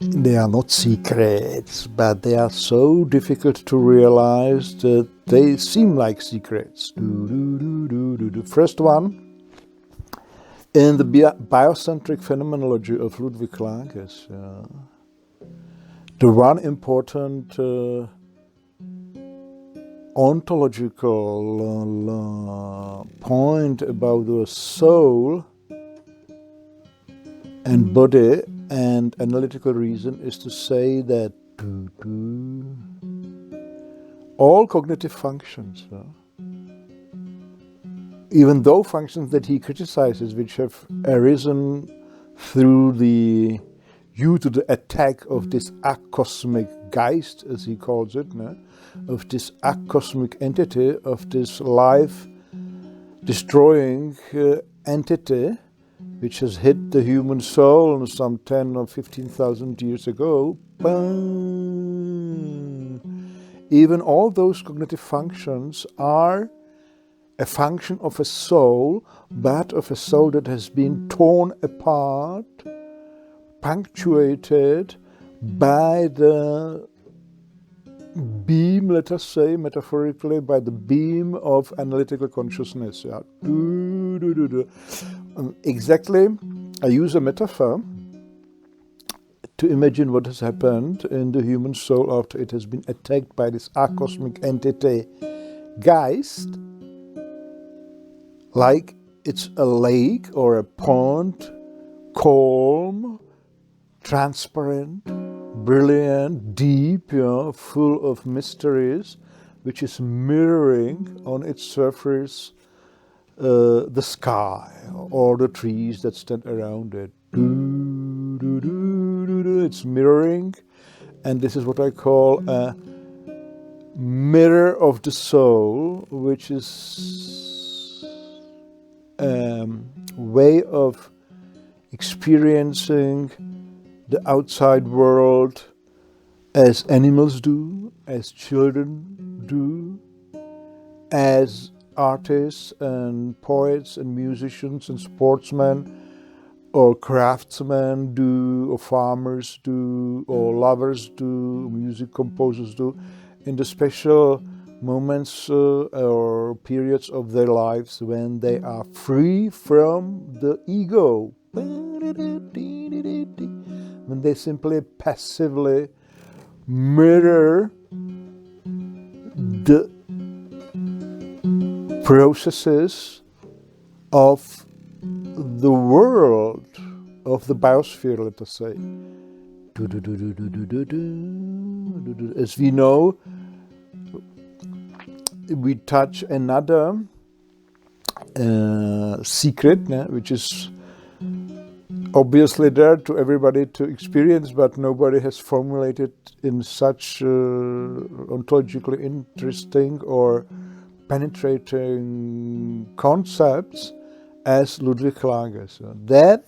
they are not secrets, but they are so difficult to realize that they seem like secrets. The first one, in the Biocentric Phenomenology of Ludwig Klages, the one important ontological point about the soul and body and analytical reason is to say that all cognitive functions, even though functions that he criticizes, which have arisen due to the attack of this acosmic Geist, as he calls it, of this acosmic entity, of this life-destroying entity, which has hit the human soul some 10 or 15,000 years ago. Even all those cognitive functions are a function of a soul, but of a soul that has been torn apart, punctuated by the beam, let us say, metaphorically, by the beam of analytical consciousness. Exactly, I use a metaphor to imagine what has happened in the human soul after it has been attacked by this acosmic entity, Geist, like it's a lake or a pond, calm, transparent, brilliant, deep, full of mysteries, which is mirroring on its surface the sky or the trees that stand around it. It's mirroring, and this is what I call a mirror of the soul, which is a way of experiencing the outside world as animals do, as children do, as artists and poets and musicians and sportsmen or craftsmen do, or farmers do, or lovers do, music composers do, in the special moments or periods of their lives when they are free from the ego. When they simply passively mirror the processes of the world, of the biosphere, let us say. As we know, we touch another secret, which is obviously there to everybody to experience, but nobody has formulated in such ontologically interesting or penetrating concepts as Ludwig Klages. That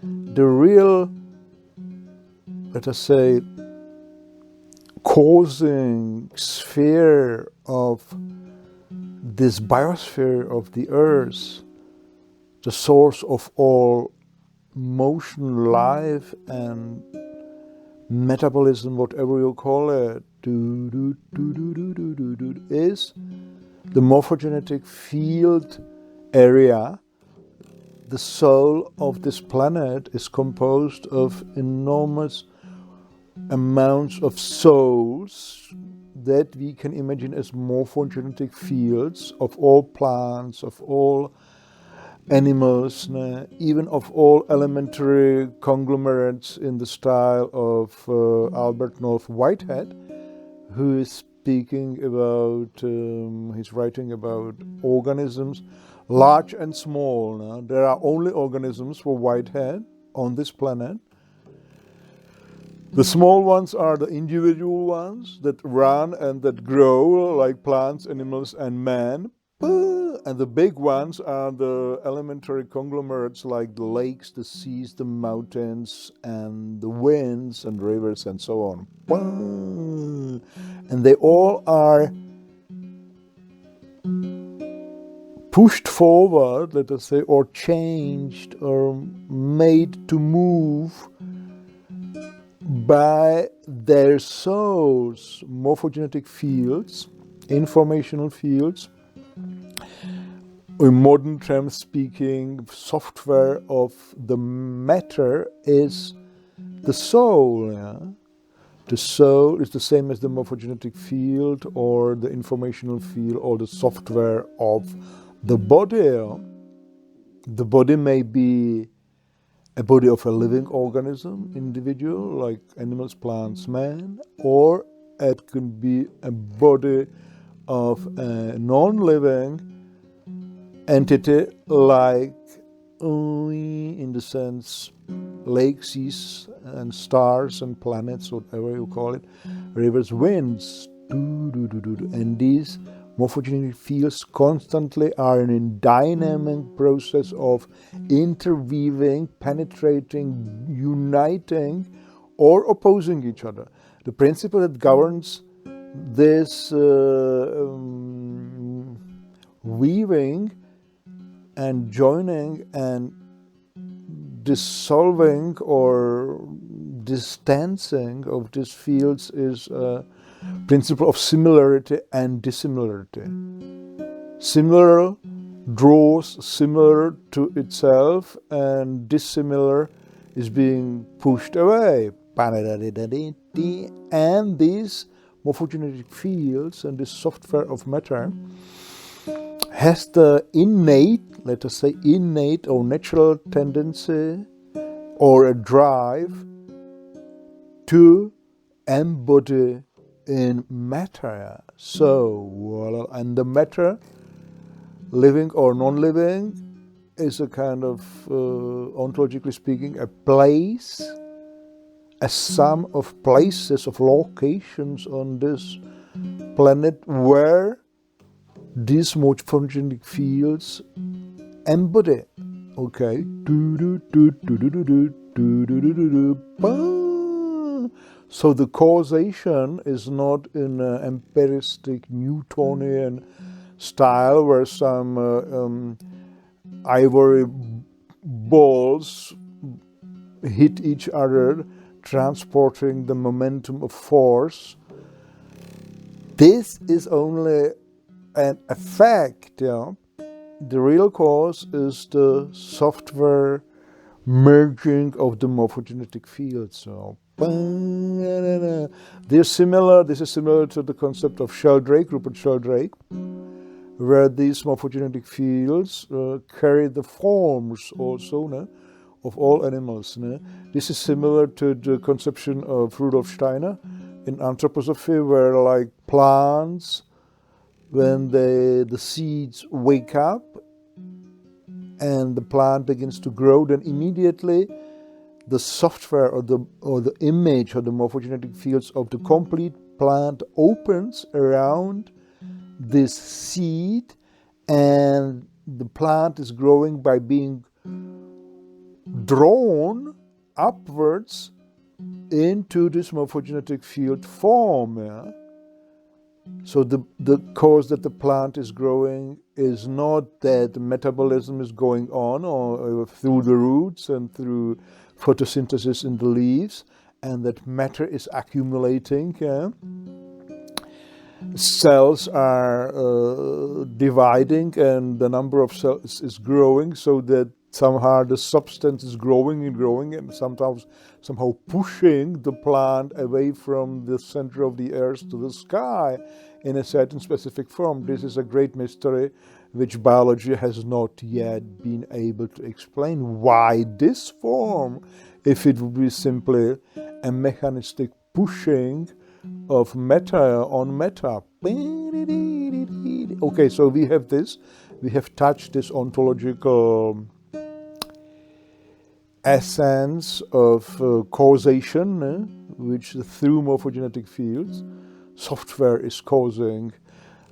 the real, let us say, causing sphere of this biosphere of the earth, the source of all motion, life, and metabolism, whatever you call it, is the morphogenetic field area. The soul of this planet is composed of enormous amounts of souls that we can imagine as morphogenetic fields of all plants, of all animals, even of all elementary conglomerates in the style of Albert North Whitehead, who is speaking about, he's writing about organisms, large and small. There are only organisms for Whitehead on this planet. The small ones are the individual ones that run and that grow like plants, animals, and man. And the big ones are the elementary conglomerates like the lakes, the seas, the mountains, and the winds and rivers and so on. And they all are pushed forward, let us say, or changed or made to move by their souls, morphogenetic fields, informational fields, in modern terms speaking, software of the matter is the soul. Yeah? The soul is the same as the morphogenetic field or the informational field or the software of the body. The body may be a body of a living organism, individual, like animals, plants, man, or it can be a body of a non-living entity like, in the sense, lakes, seas, and stars and planets, whatever you call it, rivers, winds, and these morphogenetic fields constantly are in a dynamic process of interweaving, penetrating, uniting, or opposing each other. The principle that governs this weaving and joining and dissolving or distancing of these fields is a principle of similarity and dissimilarity. Similar draws similar to itself, and dissimilar is being pushed away. And these morphogenetic fields and this software of matter has the innate, let us say innate or natural tendency or a drive to embody in matter. So, and the matter, living or non-living, is a kind of, ontologically speaking, a place, a sum of places, of locations on this planet where these morphogenetic fields embody. Okay. So the causation is not in an empiristic Newtonian style where some ivory balls hit each other, transporting the momentum of force. This is only an effect. Yeah? The real cause is the software merging of the morphogenetic fields. So, this is similar to the concept of Sheldrake, Rupert Sheldrake, where these morphogenetic fields carry the forms also of all animals. This is similar to the conception of Rudolf Steiner in anthroposophy, where like plants, when the seeds wake up and the plant begins to grow, then immediately the software or the image or the morphogenetic fields of the complete plant opens around this seed, and the plant is growing by being drawn upwards into this morphogenetic field form. Yeah? So the cause that the plant is growing is not that metabolism is going on or through the roots and through photosynthesis in the leaves, and that matter is accumulating. Yeah? Cells are dividing and the number of cells is growing, so that somehow the substance is growing and somehow pushing the plant away from the center of the earth to the sky in a certain specific form. This is a great mystery which biology has not yet been able to explain. Why this form, if it would be simply a mechanistic pushing of matter on matter. Okay, so we have touched this ontological essence of causation, which through morphogenetic fields, software is causing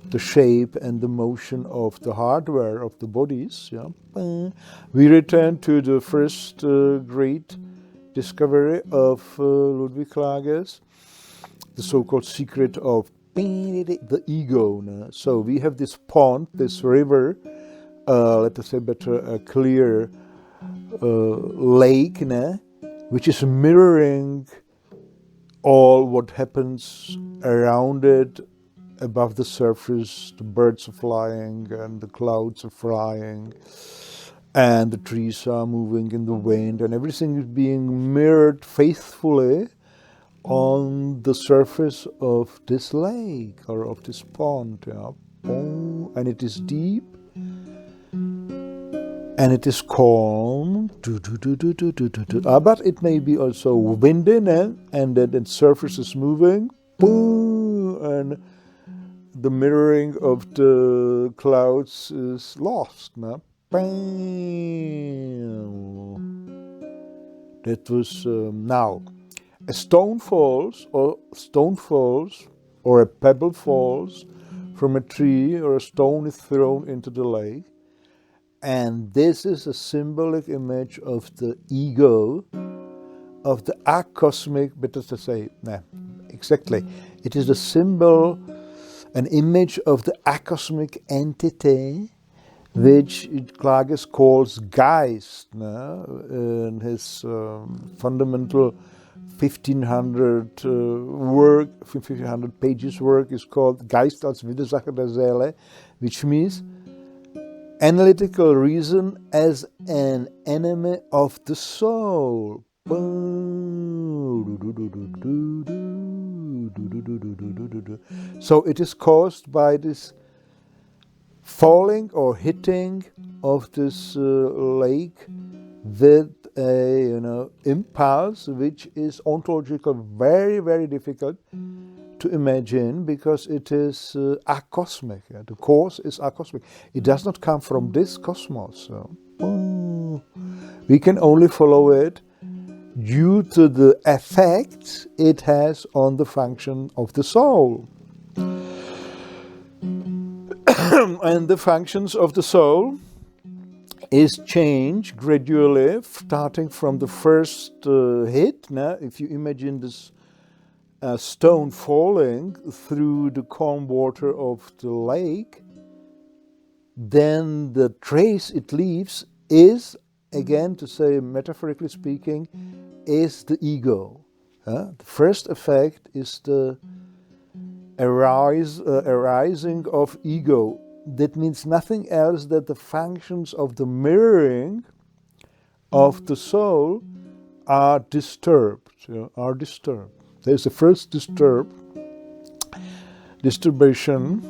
the shape and the motion of the hardware of the bodies. Yeah? We return to the first great discovery of Ludwig Klages, the so-called secret of the ego. So we have this pond, this river, let us say better, a clear lake, which is mirroring all what happens around it, above the surface, the birds are flying and the clouds are flying and the trees are moving in the wind and everything is being mirrored faithfully on the surface of this lake or of this pond. Yeah. And it is deep and it is calm, but it may be also windy, and then the surface is moving, and the mirroring of the clouds is lost. That was now. A stone falls, or a pebble falls from a tree, or a stone is thrown into the lake. And this is a symbolic image of the ego, of the acosmic, better to say, exactly. It is a symbol, an image of the acosmic entity, which Klages calls Geist, in his fundamental 1500 pages work is called Geist als Widersacher der Seele, which means analytical reason as an enemy of the soul. So it is caused by this falling or hitting of this lake with a impulse which is ontologically very, very difficult to imagine because it is acosmic. The cause is acosmic. It does not come from this cosmos. We can only follow it due to the effects it has on the function of the soul. And the functions of the soul is changed gradually, starting from the first hit. If you imagine this stone falling through the calm water of the lake, then the trace it leaves is, again, to say metaphorically speaking, is the ego. The first effect is the arising of ego. That means nothing else that the functions of the mirroring of the soul are disturbed. There's the first disturbation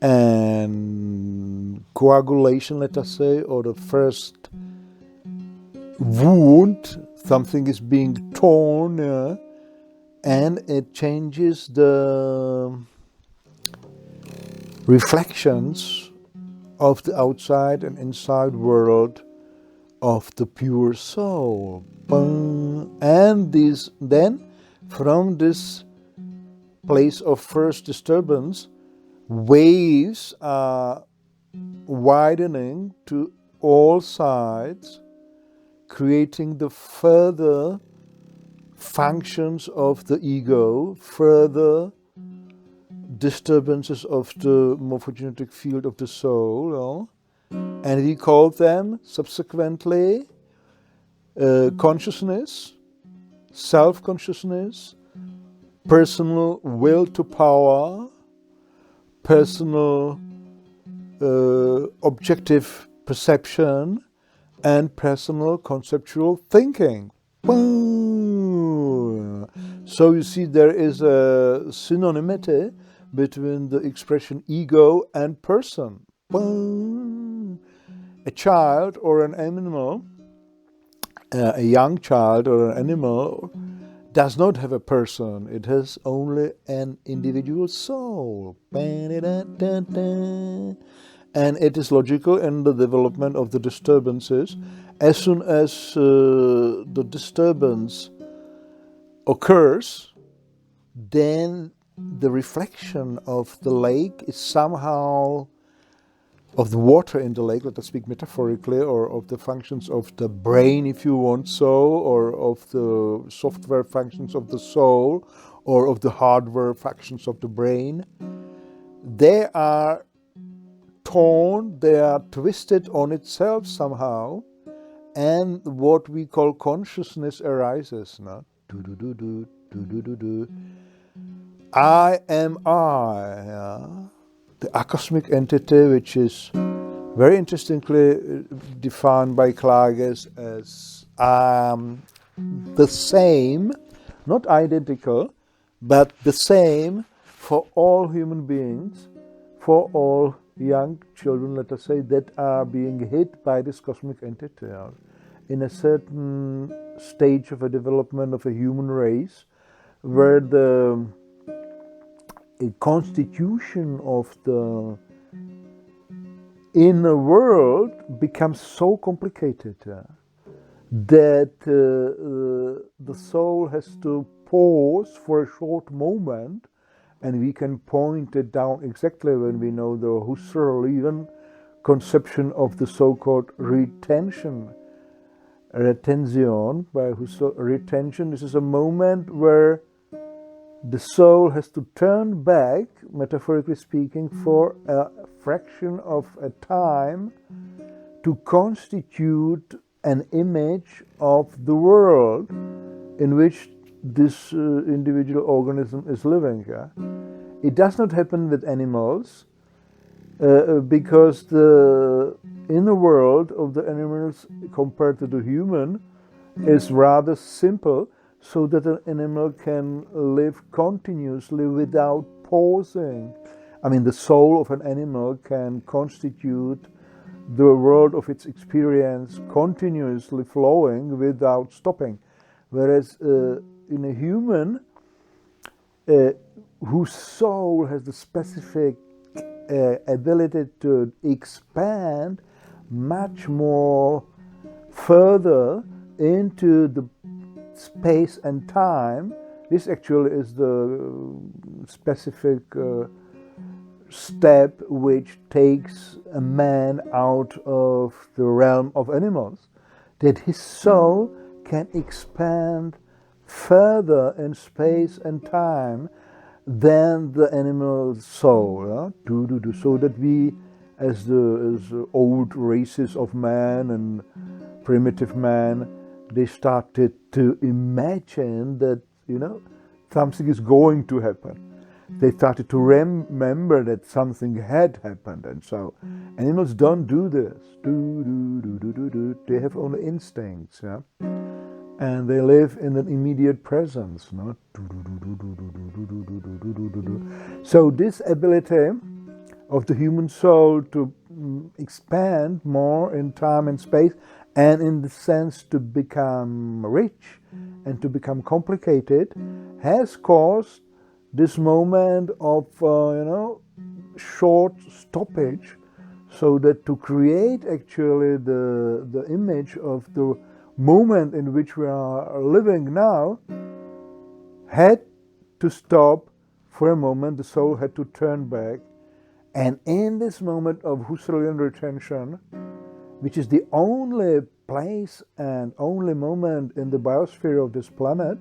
and coagulation, let us say, or the first wound, something is being torn, and it changes the reflections of the outside and inside world of the pure soul. And then from this place of first disturbance, waves are widening to all sides, creating the further functions of the ego, further disturbances of the morphogenetic field of the soul, and he called them subsequently consciousness, self-consciousness, personal will to power, personal objective perception, and personal conceptual thinking. So you see there is a synonymity between the expression ego and person. A child or an animal, a young child or an animal, does not have a person. It has only an individual soul. And it is logical in the development of the disturbances. As soon as the disturbance occurs, then the reflection of the lake is somehow, of the water in the lake, let us speak metaphorically, or of the functions of the brain, if you want so, or of the software functions of the soul, or of the hardware functions of the brain. They are torn, they are twisted on itself somehow, and what we call consciousness arises. do-do-do-do, do-do-do-do. I am I. Yeah? The acosmic entity, which is very interestingly defined by Klages as the same, not identical, but the same for all human beings, for all young children, let us say, that are being hit by this cosmic entity in a certain stage of a development of a human race, where the constitution of the inner world becomes so complicated that the soul has to pause for a short moment, and we can point it down exactly when we know the Husserlian conception of the so-called retention by Husserl. Retention, this is a moment where the soul has to turn back, metaphorically speaking, for a fraction of a time to constitute an image of the world in which this individual organism is living. It does not happen with animals because the inner world of the animals compared to the human is rather simple, so that an animal can live continuously without pausing. I mean, the soul of an animal can constitute the world of its experience continuously flowing without stopping. Whereas in a human, whose soul has the specific ability to expand much more further into the space and time, this actually is the specific step which takes a man out of the realm of animals, that his soul can expand further in space and time than the animal soul, so that we, as the old races of man and primitive man, they started to imagine that, something is going to happen. They started to remember that something had happened, and so animals don't do this. They have only instincts, and they live in an immediate presence. So this ability of the human soul to expand more in time and space, and in the sense to become rich and to become complicated, has caused this moment of short stoppage, so that to create actually the image of the moment in which we are living now had to stop for a moment. The soul had to turn back, and in this moment of Husserlian retention, which is the only place and only moment in the biosphere of this planet,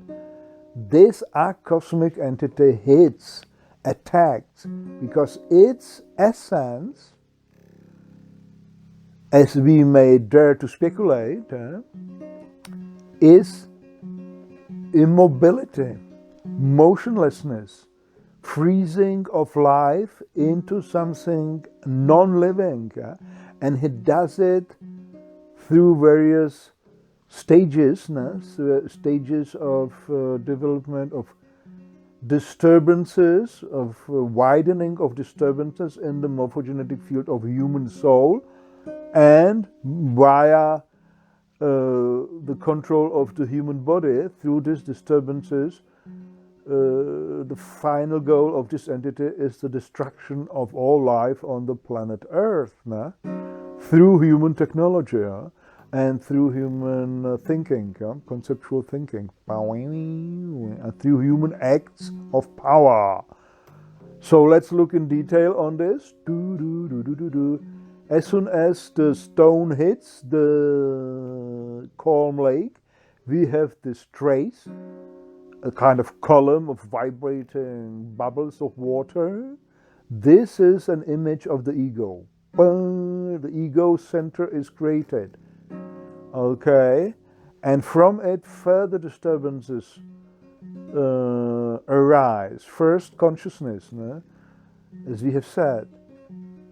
this acosmic entity hits, attacks, because its essence, as we may dare to speculate, is immobility, motionlessness, freezing of life into something non-living, and he does it through various stages, stages of development of disturbances, of widening of disturbances in the morphogenetic field of human soul, and via the control of the human body through these disturbances. The final goal of this entity is the destruction of all life on the planet Earth, through human technology and through human thinking, conceptual thinking, and through human acts of power. So let's look in detail on this. As soon as the stone hits the calm lake, we have this trace, a kind of column of vibrating bubbles of water. This is an image of the ego. The ego center is created. Okay, and from it further disturbances arise. First, consciousness, no? As we have said,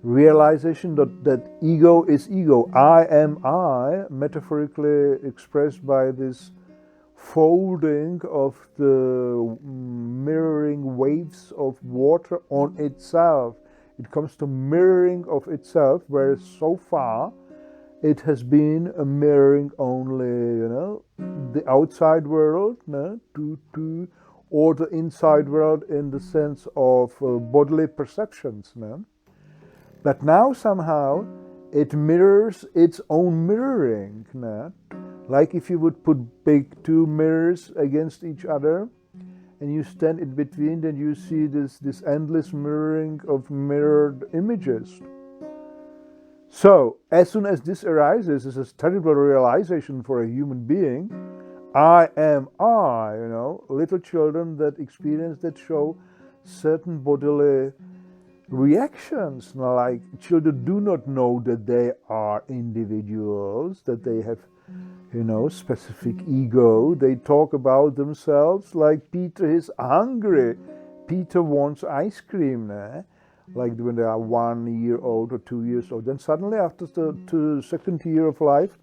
realization that ego is ego. I am I, metaphorically expressed by this folding of the mirroring waves of water on itself. It comes to mirroring of itself, whereas so far it has been a mirroring only, the outside world, or the inside world in the sense of bodily perceptions. But now somehow it mirrors its own mirroring. Like if you would put big two mirrors against each other and you stand in between, then you see this endless mirroring of mirrored images. So, as soon as this arises, it's a terrible realization for a human being. I am I, little children that experience that show certain bodily reactions. Like children do not know that they are individuals, that they have, specific ego. They talk about themselves like Peter is hungry. Peter wants ice cream. Like when they are 1 year old or 2 years old. Then suddenly, after the second year of life,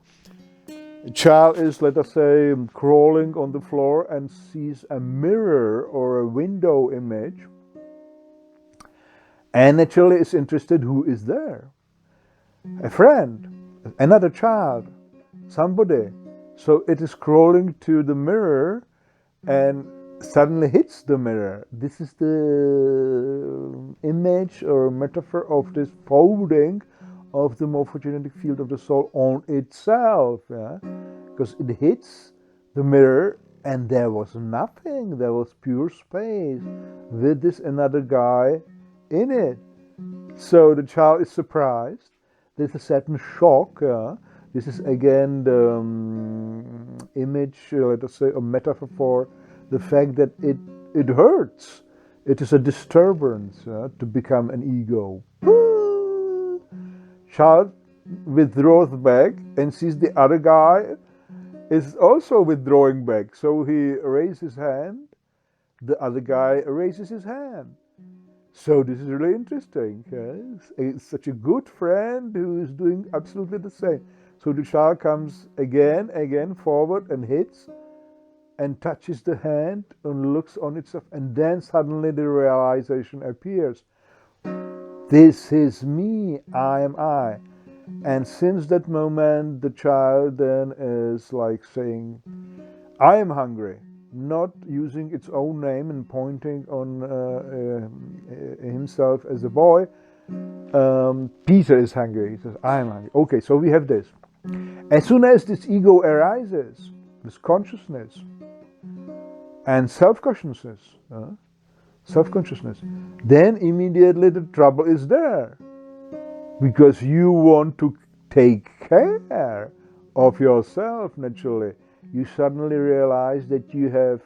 a child is, let us say, crawling on the floor and sees a mirror or a window image, and naturally is interested who is there. A friend, another child, somebody. So it is crawling to the mirror and suddenly hits the mirror. This is the image or metaphor of this folding of the morphogenetic field of the soul on itself, because it hits the mirror and there was nothing, there was pure space with this another guy in it. So the child is surprised. There's a certain shock. This is again the image, let us say, a metaphor for the fact that it hurts. It is a disturbance to become an ego. Child withdraws back and sees the other guy is also withdrawing back. So he raises his hand, the other guy raises his hand. So this is really interesting. It's such a good friend who is doing absolutely the same. So the child comes again forward and hits and touches the hand and looks on itself, and then suddenly the realization appears. This is me, I am I. And since that moment, the child then is like saying, I am hungry, not using its own name and pointing on himself as a boy. Peter is hungry. He says, I am hungry. Okay, so we have this. As soon as this ego arises, this consciousness and self-consciousness, then immediately the trouble is there. Because you want to take care of yourself, naturally. You suddenly realize that you have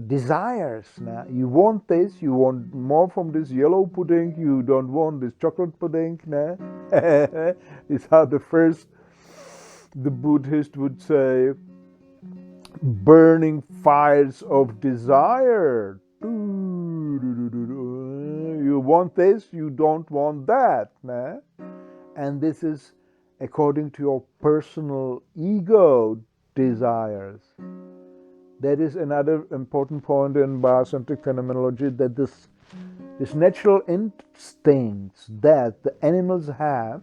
desires. Now, you want this, you want more from this yellow pudding, you don't want this chocolate pudding. Nah? It's how the Buddhist would say, burning fires of desire. You want this, you don't want that. Nah? And this is according to your personal ego desires. That is another important point in Biocentric Phenomenology, that this natural instincts that the animals have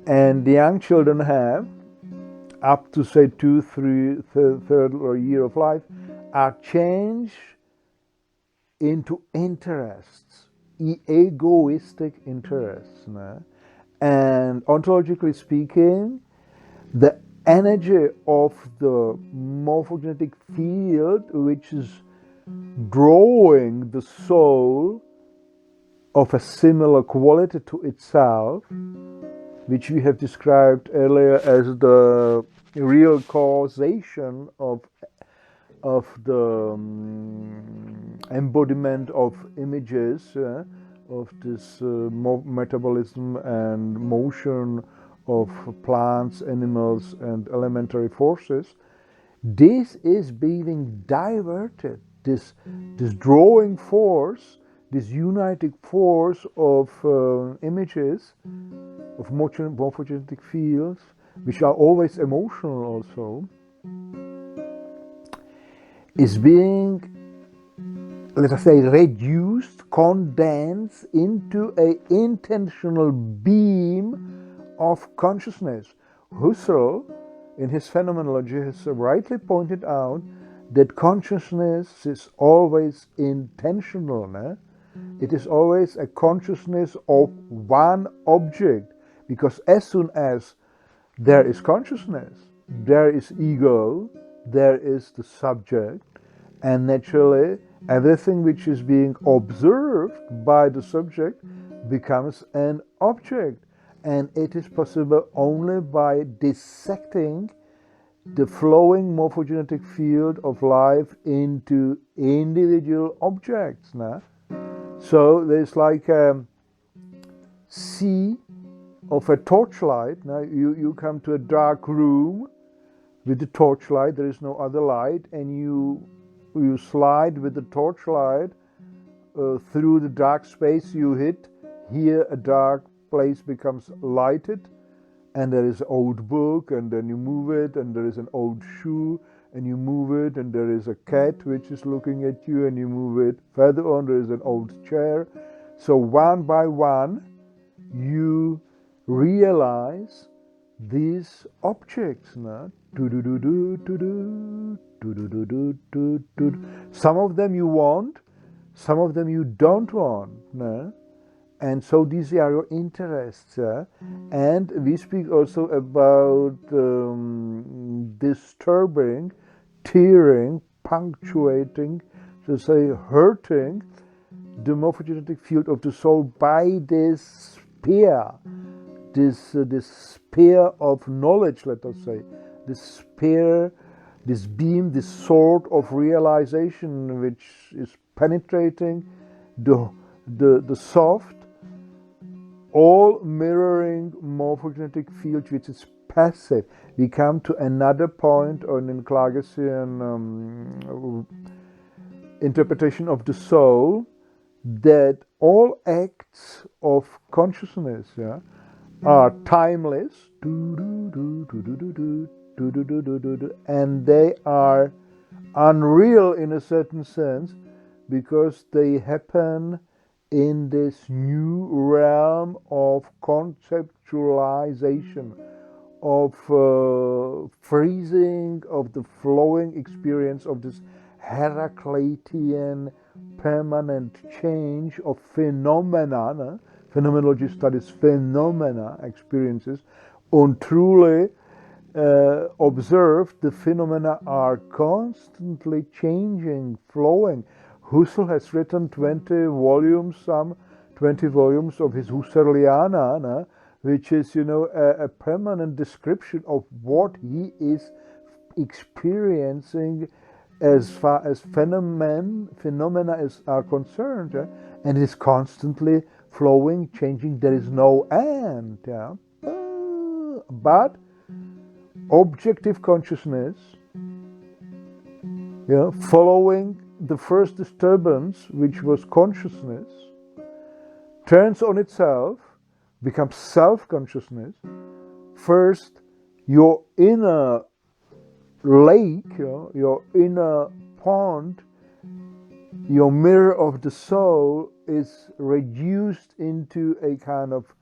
and the young children have up to say 2, 3, third or year of life are changed into interests, egoistic interests. And ontologically speaking, the energy of the morphogenetic field, which is drawing the soul of a similar quality to itself, which we have described earlier as the real causation of the embodiment of images, of this metabolism and motion of plants, animals, and elementary forces, This is being diverted. This drawing force, this uniting force of images, of morphogenetic fields, which are always emotional also, is being, let us say, reduced, condensed into an intentional beam of consciousness. Husserl, in his phenomenology, has rightly pointed out that consciousness is always intentional. No? It is always a consciousness of one object, because as soon as there is consciousness, there is ego, there is the subject, and naturally everything which is being observed by the subject becomes an object. And it is possible only by dissecting the flowing morphogenetic field of life into individual objects. Nah? So there's like a sea of a torchlight. Now you come to a dark room with the torchlight, there is no other light, and you slide with the torchlight through the dark space you hit. Here a dark place becomes lighted, and there is an old book, and then you move it, and there is an old shoe, and you move it, and there is a cat which is looking at you, and you move it. Further on there is an old chair. So one by one you realize these objects. No? Some of them you want, some of them you don't want. No? And so these are your interests. And we speak also about disturbing, tearing, punctuating, to say hurting the morphogenetic field of the soul by this spear, this spear of knowledge, let us say, this spear, this beam, this sword of realization, which is penetrating the soft, all mirroring morphogenetic field, which is passive. We come to another point on in Klagesian interpretation of the soul, that all acts of consciousness are timeless, and they are unreal in a certain sense, because they happen in this new realm of conceptualization, of freezing of the flowing experience of this Heraclitean permanent change of phenomena. Phenomenology studies phenomena, experiences, and truly observed, the phenomena are constantly changing, flowing. Husserl has written 20 volumes of his Husserliana, which is, a permanent description of what he is experiencing as far as phenomena are concerned, and it is constantly flowing, changing. There is no end. But objective consciousness, following the first disturbance, which was consciousness, turns on itself, becomes self-consciousness. First, your inner lake, your inner pond, your mirror of the soul is reduced into a kind of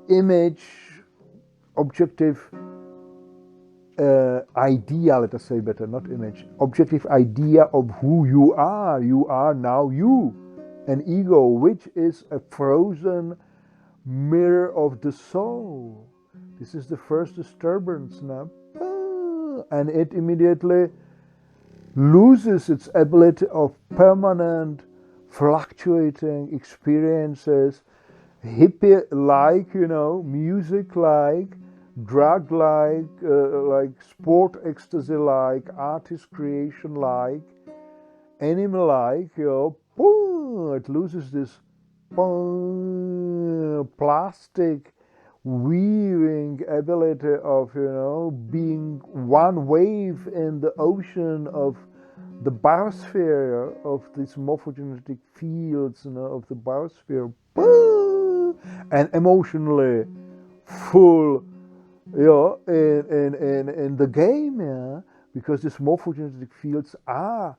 image, objective idea, let us say better, not image, objective idea of who you are. You are now you, an ego, which is a frozen mirror of the soul. This is the first disturbance now. And it immediately loses its ability of permanent, fluctuating experiences, hippie-like, music-like, drug-like, like sport ecstasy-like, artist creation-like, animal-like. It loses this plastic, weaving ability of, being one wave in the ocean of the biosphere, of these morphogenetic fields, of the biosphere, and emotionally full, in the game, because these morphogenetic fields are,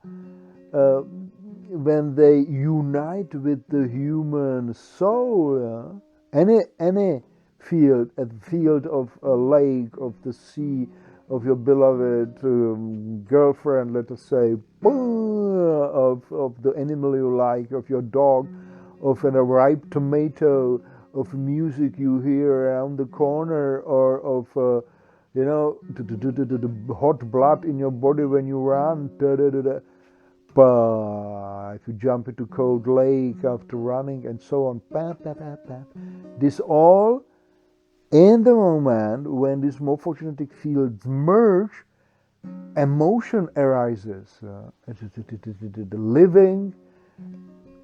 when they unite with the human soul, any field, a field of a lake, of the sea, of your beloved girlfriend, let us say, of the animal you like, of your dog, of a ripe tomato, of music you hear around the corner, or of the hot blood in your body when you run. If you jump into cold lake after running, and so on. This all in the moment when these morphogenetic fields merge, emotion arises. The living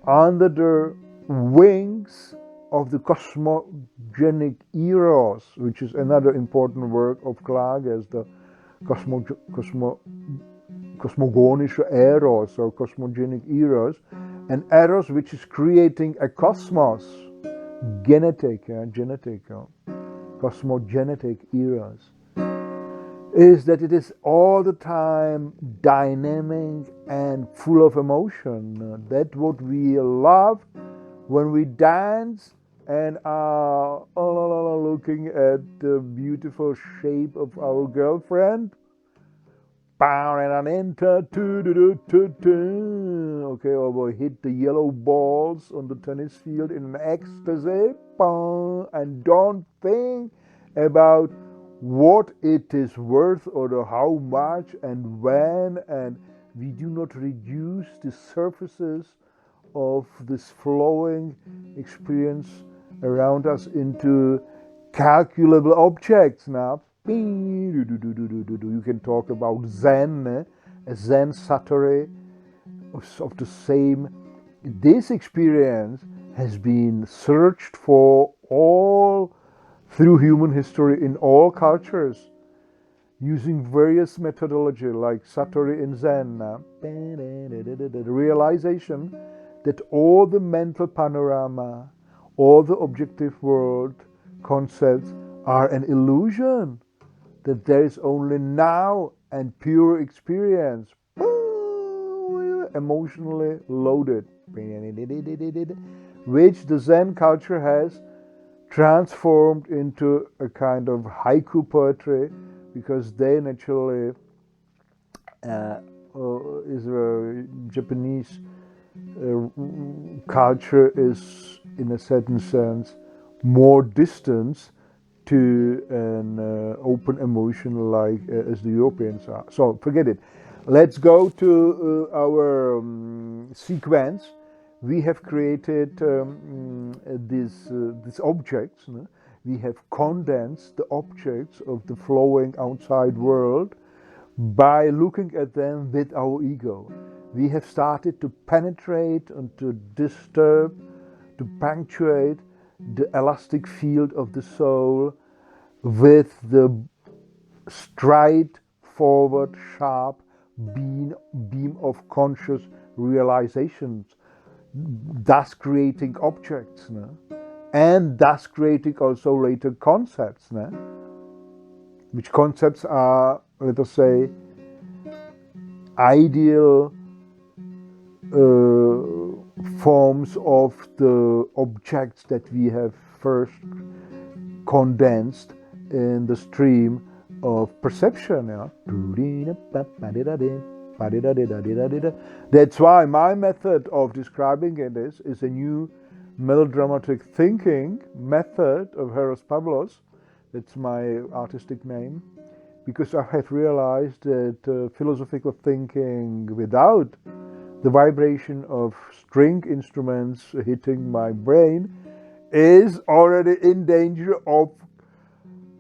under the wings of the cosmogenic eros, which is another important work of Klages, the cosmogonische eros, or cosmogenic eros, an eros which is creating a cosmos, genetic, cosmogenetic eros, is that it is all the time dynamic and full of emotion. That's what we love when we dance and are looking at the beautiful shape of our girlfriend. Okay, or we hit the yellow balls on the tennis field in an ecstasy, and don't think about what it is worth, or how much and when, and we do not reduce the surfaces of this flowing experience around us into calculable objects. Now, you can talk about Zen, a Zen satori of the same. This experience has been searched for all through human history in all cultures, using various methodology like satori in Zen. The realization that all the mental panorama, all the objective world concepts are an illusion, that there is only now and pure experience, emotionally loaded, which the Zen culture has transformed into a kind of haiku poetry, because they naturally is a Japanese culture is, in a certain sense, more distant to an open emotion like as the Europeans are. So forget it. Let's go to our sequence. We have created these objects. We have condensed the objects of the flowing outside world by looking at them with our ego. We have started to penetrate and to disturb, to punctuate the elastic field of the soul with the straight forward sharp beam of conscious realizations, thus creating objects, and thus creating also later concepts, which concepts are, let us say, ideal forms of the objects that we have first condensed in the stream of perception. That's why my method of describing it is a new melodramatic thinking method of Heros Pavlos. That's my artistic name, because I have realized that philosophical thinking without the vibration of string instruments hitting my brain is already in danger of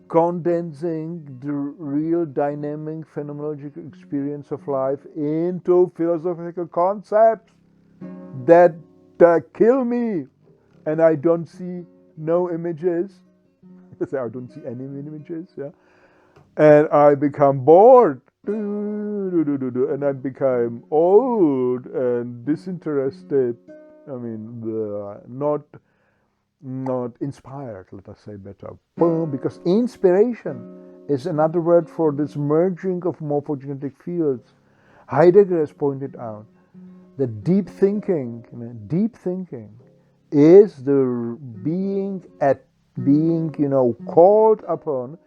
condensing the real dynamic phenomenological experience of life into philosophical concepts that kill me, and I don't see no images say I don't see any images, yeah, and I become bored, and I become old and disinterested. I mean, not inspired, let us say better. Because inspiration is another word for this merging of morphogenetic fields. Heidegger has pointed out that deep thinking is the being called upon,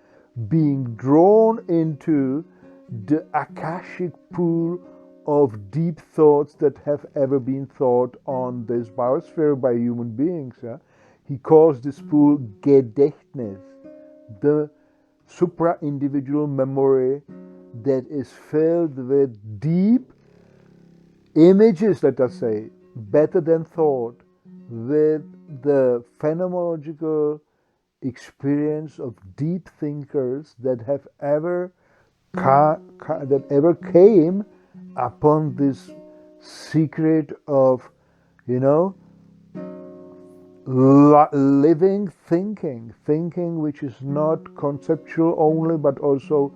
being drawn into the akashic pool of deep thoughts that have ever been thought on this biosphere by human beings. Yeah? He calls this pool Gedächtnis, the supra-individual memory that is filled with deep images, let us say, better than thought, with the phenomenological experience of deep thinkers that have ever came upon this secret of, living thinking which is not conceptual only, but also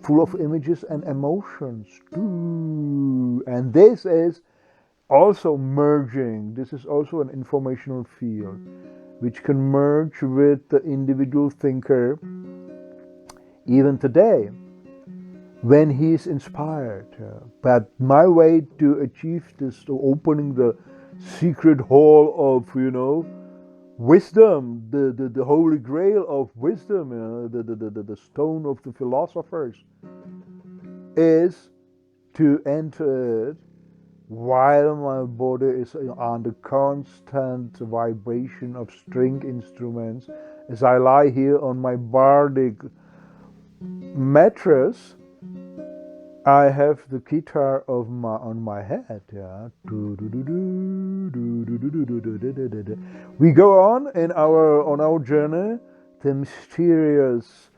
full of images and emotions too. And this is also merging. This is also an informational field which can merge with the individual thinker even today when he is inspired. But my way to achieve this, to opening the secret hall of wisdom, the holy grail of wisdom, the stone of the philosophers, is to enter it while my body is under constant vibration of string instruments, as I lie here on my bardic mattress. I have the guitar on my head. Yeah. We go on our journey, the mysterious,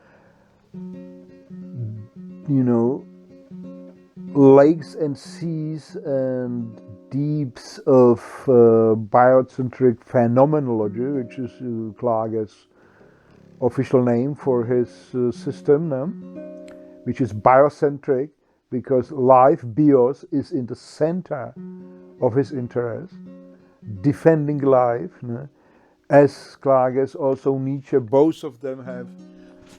lakes and seas and deeps of biocentric phenomenology, which is Klages' official name for his system, which is biocentric, because life, bios, is in the center of his interest, defending life. As Klages, also Nietzsche, both of them have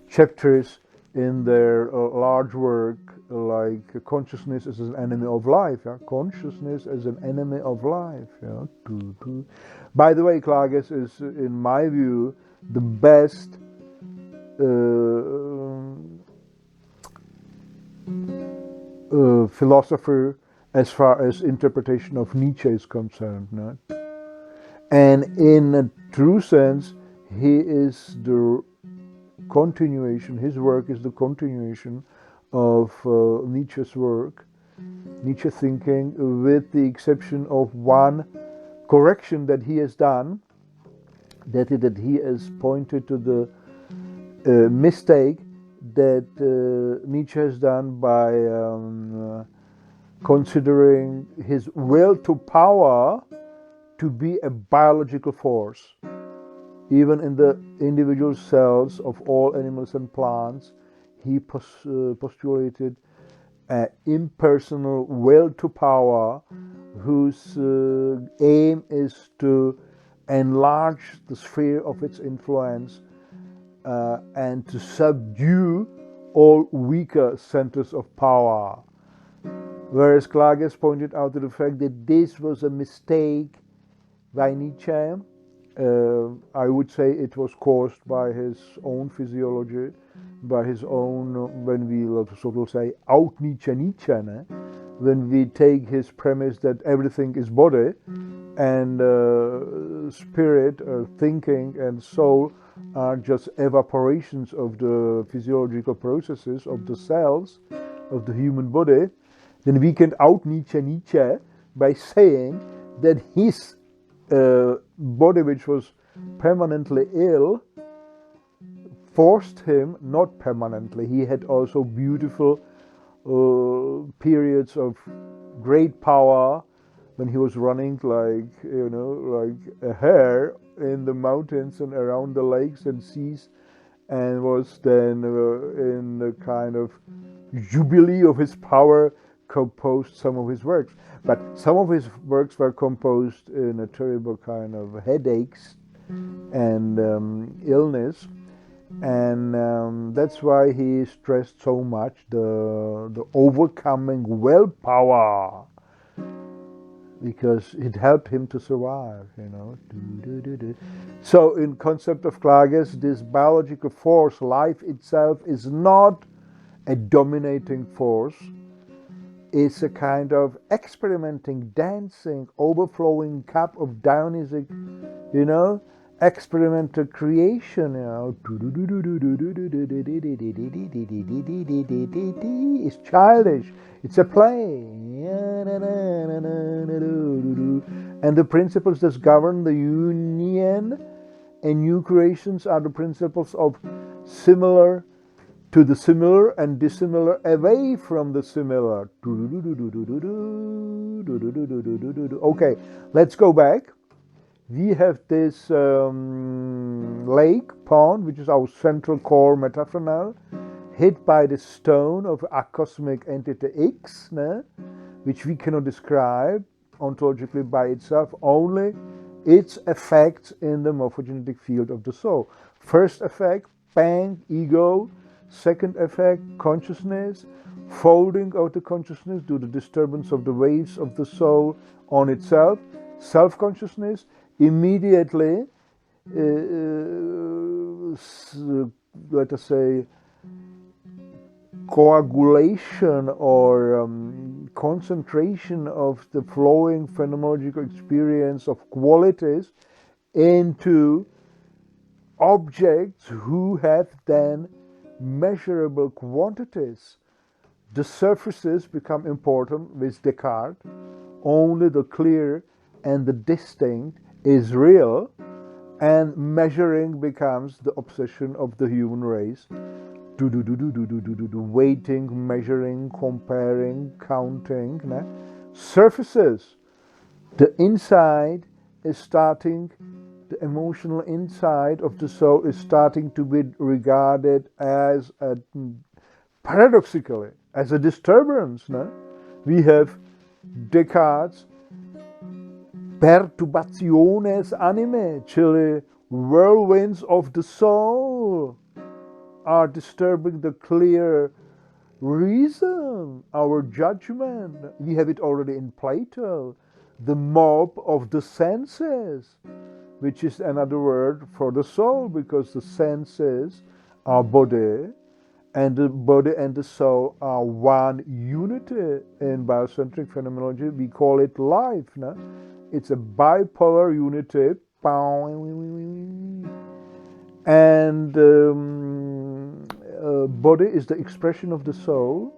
chapters in their large work like Consciousness as an Enemy of Life. Yeah? Consciousness as an enemy of life. Yeah? By the way, Klages is, in my view, the best philosopher as far as interpretation of Nietzsche is concerned. And in a true sense, he is the continuation, his work is the continuation of Nietzsche's work, Nietzsche thinking, with the exception of one correction that he has done, that he has pointed to the mistake that Nietzsche has done by considering his will to power to be a biological force. Even in the individual cells of all animals and plants, he postulated an impersonal will to power whose aim is to enlarge the sphere of its influence and to subdue all weaker centers of power. Whereas Klages pointed out to the fact that this was a mistake by Nietzsche. I would say it was caused by his own physiology, by his own, when we so to say, out Nietzsche, when we take his premise that everything is body and spirit, thinking and soul are just evaporations of the physiological processes of the cells of the human body, then we can out Nietzsche by saying that his body, which was permanently ill, forced him, not permanently, he had also beautiful periods of great power when he was running like a hare in the mountains and around the lakes and seas, and was then in the kind of jubilee of his power composed some of his works. But some of his works were composed in a terrible kind of headaches and illness, and that's why he stressed so much the overcoming willpower, because it helped him to survive, So in concept of Klages, this biological force, life itself, is not a dominating force. It's a kind of experimenting, dancing, overflowing cup of Dionysic, experimental creation, It's childish. It's a play. And the principles that govern the union and new creations are the principles of similar to the similar and dissimilar away from the similar. Okay, let's go back. We have this lake, pond, which is our central core metaphor now, hit by the stone of a cosmic entity X, which we cannot describe ontologically by itself, only its effects in the morphogenetic field of the soul. First effect, bang, ego. Second effect, consciousness, folding of the consciousness due to the disturbance of the waves of the soul on itself, self-consciousness, immediately, let us say, coagulation or concentration of the flowing phenomenological experience of qualities into objects who have then measurable quantities. The surfaces become important with Descartes. Only the clear and the distinct is real, and measuring becomes the obsession of the human race. Weighting, measuring, comparing, counting. Surfaces. The inside is starting, the emotional inside of the soul is starting to be regarded as paradoxically, as a disturbance. We have Descartes' perturbationes anime, czyli whirlwinds of the soul, are disturbing the clear reason, our judgment. We have it already in Plato, the mob of the senses, which is another word for the soul, because the senses are body, and the body and the soul are one unity. In Biocentric Phenomenology, we call it life. It's a bipolar unity, and body is the expression of the soul,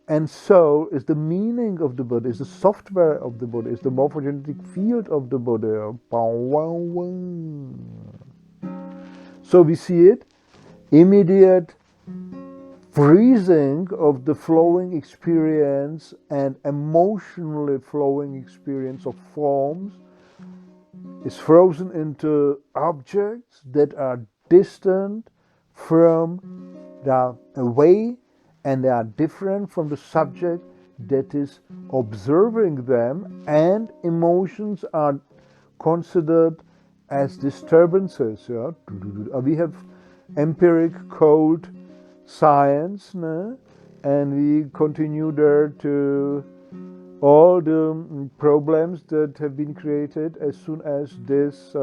and soul is the meaning of the body, is the software of the body, is the morphogenetic field of the body. So we see it, immediate freezing of the flowing experience and emotionally flowing experience of forms is frozen into objects that are distant from, they are away, and they are different from the subject that is observing them, and emotions are considered as disturbances. We have empiric cold science, and we continue there to all the problems that have been created as soon as this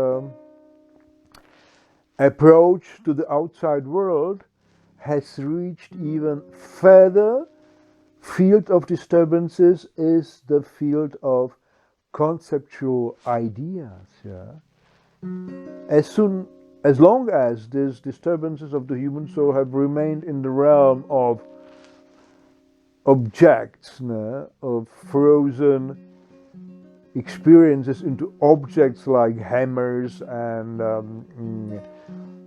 approach to the outside world has reached even further field of disturbances is the field of conceptual ideas. As long as these disturbances of the human soul have remained in the realm of objects, of frozen experiences into objects like hammers and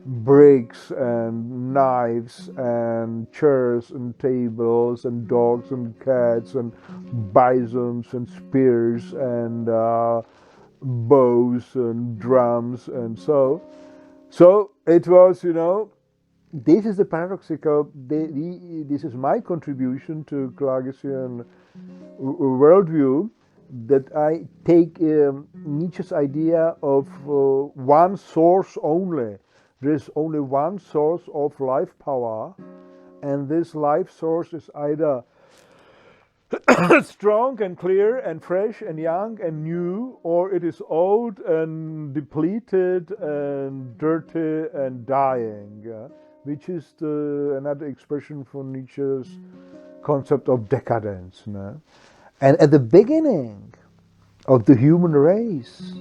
bricks and knives and chairs and tables and dogs and cats and bisons and spears and bows and drums and so. So it was, this is the paradoxical, this is my contribution to Klagesian worldview, that I take Nietzsche's idea of one source only. There is only one source of life power, and this life source is either strong and clear and fresh and young and new, or it is old and depleted and dirty and dying, which is another expression for Nietzsche's concept of decadence. No? And at the beginning of the human race,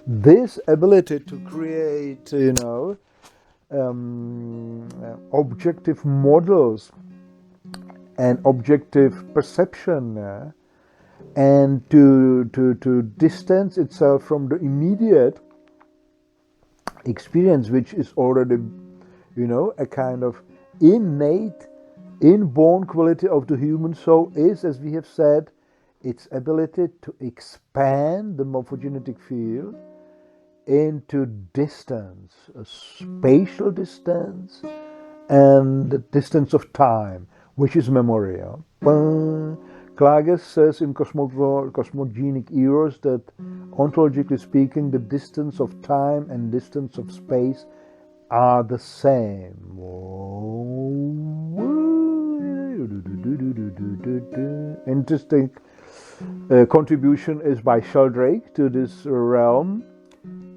this ability to create, objective models and objective perception, and to distance itself from the immediate experience, which is already, a kind of innate, inborn quality of the human soul, is, as we have said, its ability to expand the morphogenetic field into distance, a spatial distance, and the distance of time, which is memorial. Klages says in Cosmogenic Eros that, ontologically speaking, the distance of time and distance of space are the same. Interesting contribution is by Sheldrake to this realm,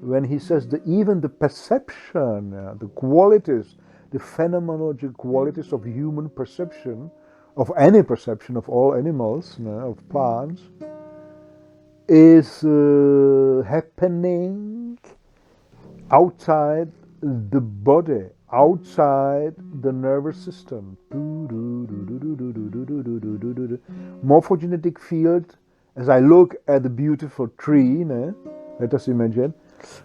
when he says that even the perception, the qualities, the phenomenological qualities of human perception, of any perception of all animals, of plants, is happening outside the body, outside the nervous system. Morphogenetic field, as I look at the beautiful tree, let us imagine,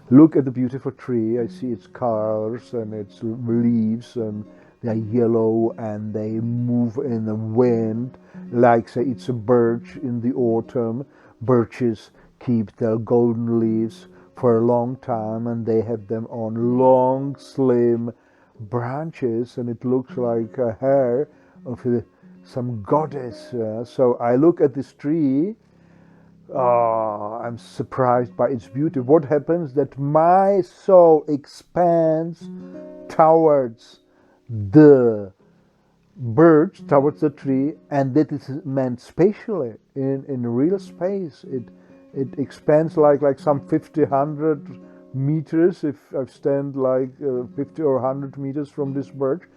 look at the beautiful tree, I see its colors and its leaves, and they are yellow and they move in the wind, like, say, it's a birch in the autumn. Birches keep their golden leaves for a long time, and they have them on long, slim branches, and it looks like a hair of some goddess. So I look at this tree. I'm surprised by its beauty. What happens? That my soul expands towards the birch, towards the tree, and that is meant spatially, in real space. It expands like some 50, 100 meters. If I stand like 50 or 100 meters from this birch,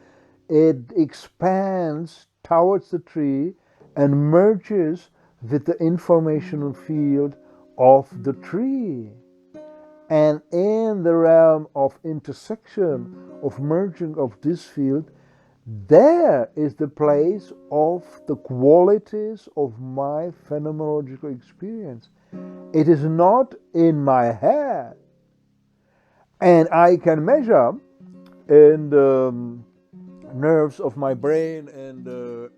it expands towards the tree and merges with the informational field of the tree. And in the realm of intersection, of merging of this field, there is the place of the qualities of my phenomenological experience. It is not in my head. And I can measure in the nerves of my brain and the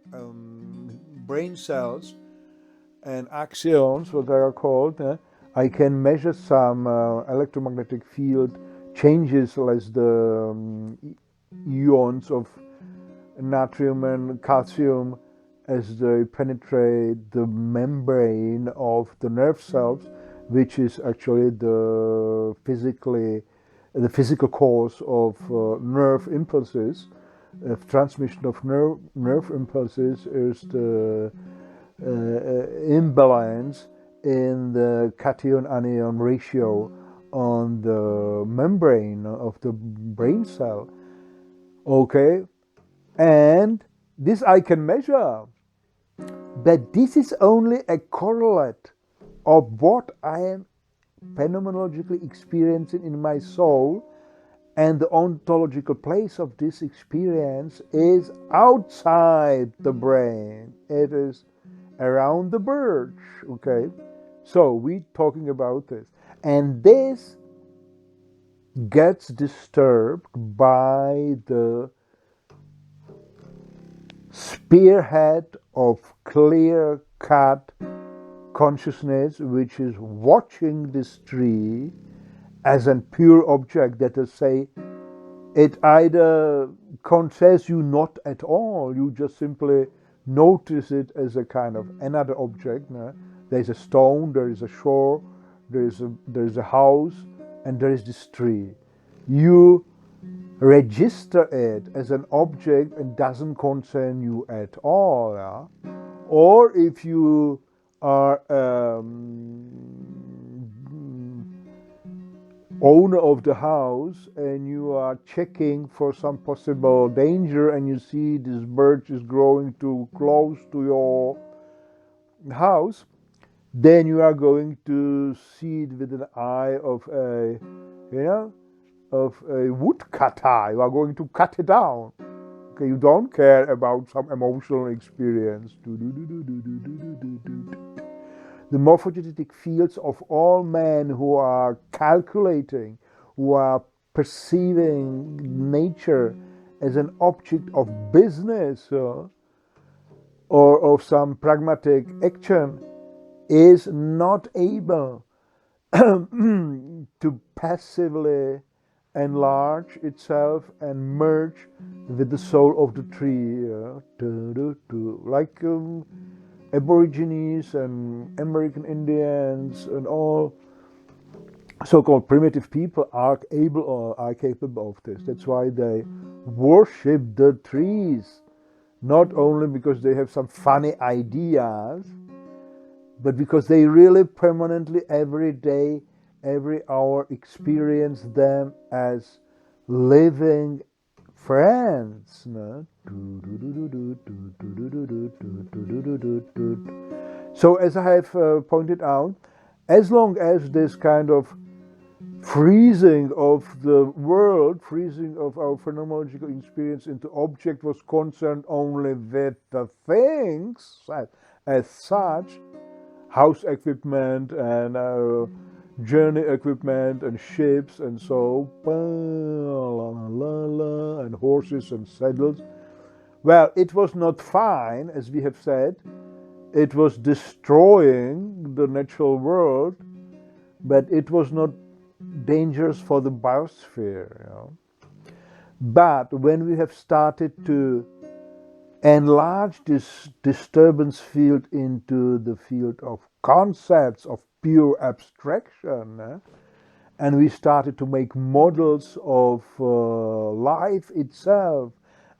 brain cells and axons, what they are called. I can measure some electromagnetic field changes, as the ions of natrium and calcium, as they penetrate the membrane of the nerve cells, which is actually the physical cause of nerve impulses. Transmission of nerve impulses is the imbalance in the cation-anion ratio on the membrane of the brain cell. Okay, and this I can measure, but this is only a correlate of what I am phenomenologically experiencing in my soul, and the ontological place of this experience is outside the brain. It is around the birch. Okay, so we're talking about this, and this gets disturbed by the spearhead of clear-cut consciousness which is watching this tree as a pure object, that is, say, it either concerns you not at all, you just simply notice it as a kind of another object. No? There's a stone, there is a shore, there is a house, and there is this tree. You register it as an object and doesn't concern you at all. Yeah? Or if you are owner of the house and you are checking for some possible danger and you see this birch is growing too close to your house, then you are going to see it with an eye of a, of a woodcutter. You are going to cut it down. Okay, you don't care about some emotional experience. The morphogenetic fields of all men who are calculating, who are perceiving nature as an object of business or of some pragmatic action, is not able to passively enlarge itself and merge with the soul of the tree, like Aborigines and American Indians and all so-called primitive people are capable of this. That's why they worship the trees, not only because they have some funny ideas, but because they really permanently, every day, every hour, experience them as living friends. No? So, as I have pointed out, as long as this kind of freezing of the world, freezing of our phenomenological experience into object was concerned only with the things as such, house equipment and journey equipment and ships and so, and horses and saddles. Well, it was not fine, as we have said. It was destroying the natural world, but it was not dangerous for the biosphere. But when we have started to enlarge this disturbance field into the field of concepts of pure abstraction, and we started to make models of life itself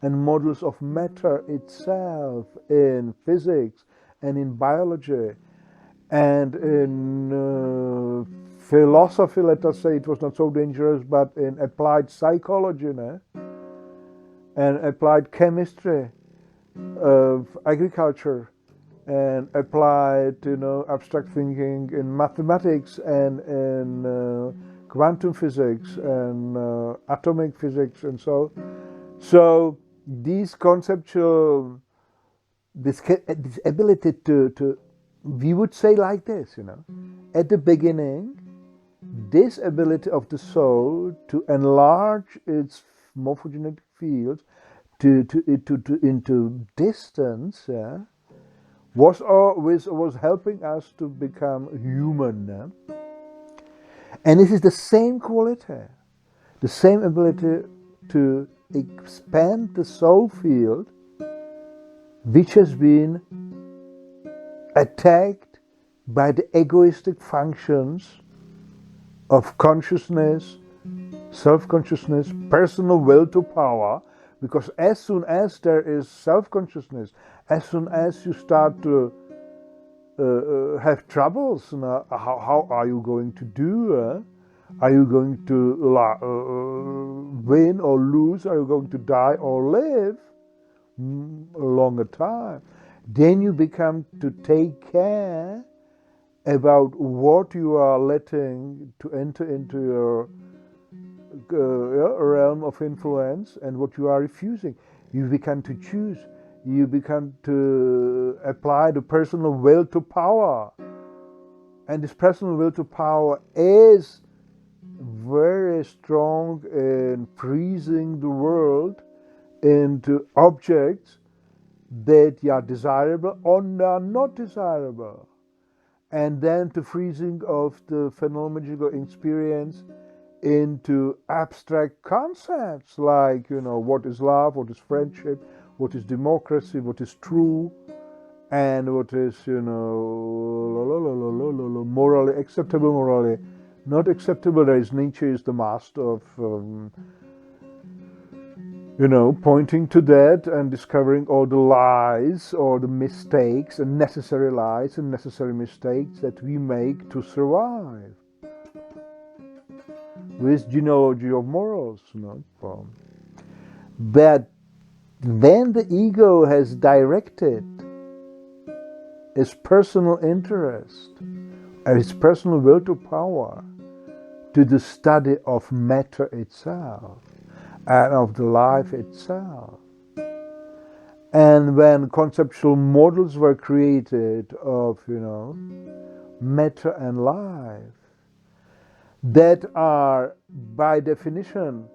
and models of matter itself in physics and in biology and in philosophy, let us say, it was not so dangerous, but in applied psychology and applied chemistry of agriculture and applied, abstract thinking in mathematics and in quantum physics and atomic physics and so. So these conceptual, this ability to, we would say like this, at the beginning, this ability of the soul to enlarge its morphogenetic fields into distance, was helping us to become human. And this is the same quality, the same ability to expand the soul field, which has been attacked by the egoistic functions of consciousness, self-consciousness, personal will to power. Because as soon as there is self-consciousness, as soon as you start to have troubles, how are you going to do? Are you going to win or lose? Are you going to die or live a longer time? Then you become to take care about what you are letting to enter into your realm of influence and what you are refusing. You become to choose. You become to apply the personal will to power. And this personal will to power is very strong in freezing the world into objects that are desirable or are not desirable. and then the freezing of the phenomenological experience into abstract concepts like, what is love, what is friendship, what is democracy, what is true, and what is, morally acceptable, morally not acceptable. There is Nietzsche is the master of, pointing to that and discovering all the lies or the mistakes and necessary lies and necessary mistakes that we make to survive. With genealogy of morals, But when the ego has directed its personal interest and its personal will to power to the study of matter itself and of the life itself, and when conceptual models were created of, matter and life, that are by definition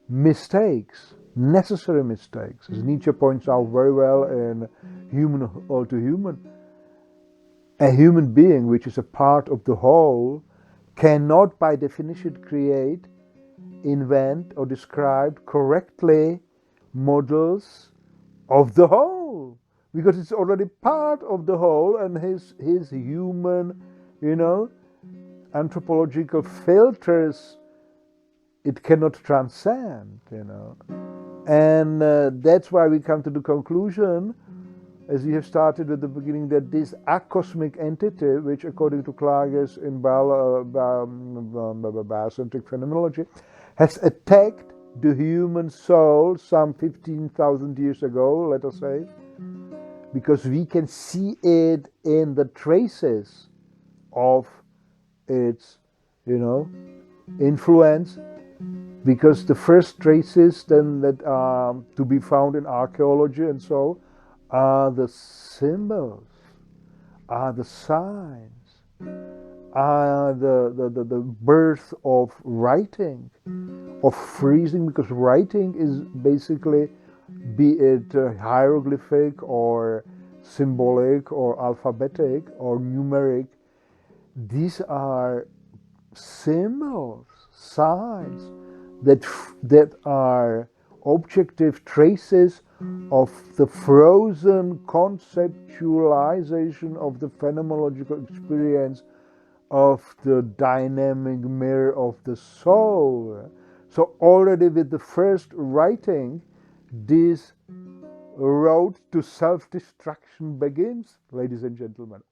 mistakes, necessary mistakes, as Nietzsche points out very well in Human or to Human. A human being, which is a part of the whole, cannot by definition create, invent, or describe correctly models of the whole, because it's already part of the whole, and his human, anthropological filters it cannot transcend, and that's why we come to the conclusion, as we have started at the beginning, that this acosmic entity, which according to Klages in Biocentric Phenomenology, has attacked the human soul some 15,000 years ago, let us say, because we can see it in the traces of its, influence, because the first traces then that are to be found in archaeology and so are the symbols, are the signs, are the birth of writing, of freezing, because writing is basically, be it hieroglyphic or symbolic or alphabetic or numeric, these are symbols, signs that are objective traces of the frozen conceptualization of the phenomenological experience of the dynamic mirror of the soul. So already with the first writing, this road to self-destruction begins, ladies and gentlemen.